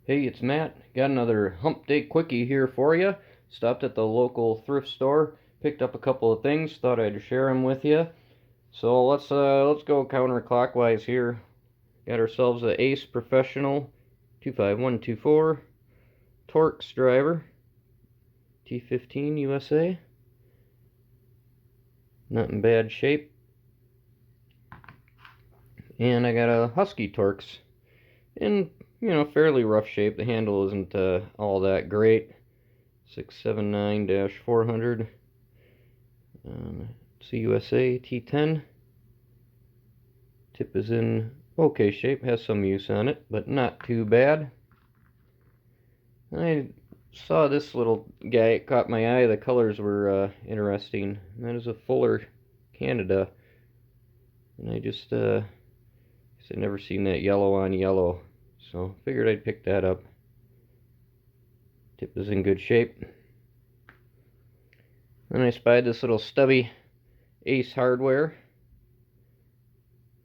Hey, it's Matt. Got another Hump Day Quickie here for you. Stopped at the local thrift store, picked up a couple of things, thought I'd share them with you. So let's go counterclockwise here. Got ourselves a Ace Professional 25124 Torx driver, T15 USA. Not in bad shape. And I got a Husky Torx in, fairly rough shape. The handle isn't all that great. 679-400 CUSA T10. Tip is in okay shape, has some use on it, but not too bad. I saw this little guy, it caught my eye. The colors were interesting. And that is a Fuller Canada, and I just I'd never seen that yellow on yellow, so figured I'd pick that up. Tip is in good shape. Then I spied this little stubby Ace hardware.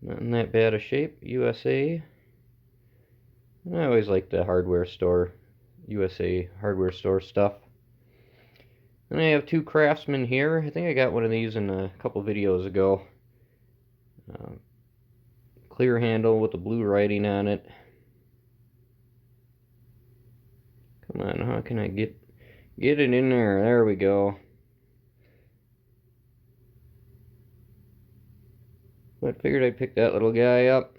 Not in that bad a shape. USA. I always like the hardware store, USA hardware store stuff. Then I have two Craftsman here. I think I got one of these in a couple videos ago. Clear handle with the blue writing on it. Come on, how can I get it in there? There we go. But figured I'd pick that little guy up.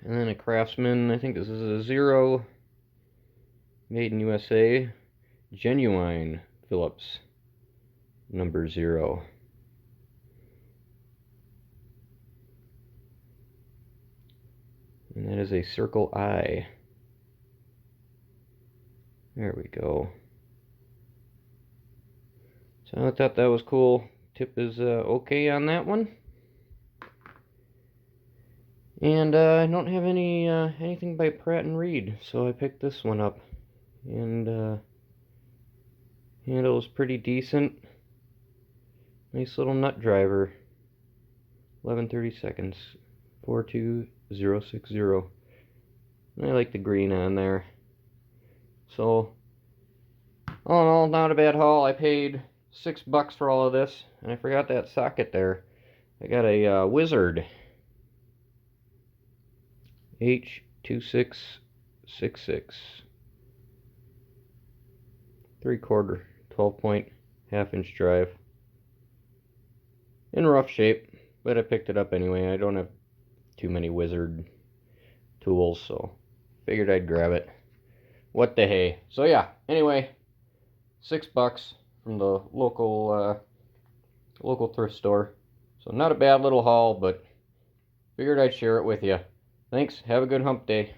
And then a Craftsman, I think this is a 0, made in USA, genuine Phillips, number 0. And that is a circle I. There we go. So I thought that was cool. Tip is okay on that one. And I don't have anything by Pratt and Reed, so I picked this one up. And handle is pretty decent. Nice little nut driver. 11/30 seconds. 42060. I like the green on there. So, all in all, not a bad haul. I paid $6 for all of this, and I forgot that socket there. I got a Wizard H2666 3/4 12-point half-inch drive. In rough shape, but I picked it up anyway. I don't have too many Wizard tools, so figured I'd grab it. What the hey. So yeah, anyway, $6 from the local thrift store. So not a bad little haul, but figured I'd share it with you. Thanks. Have a good hump day.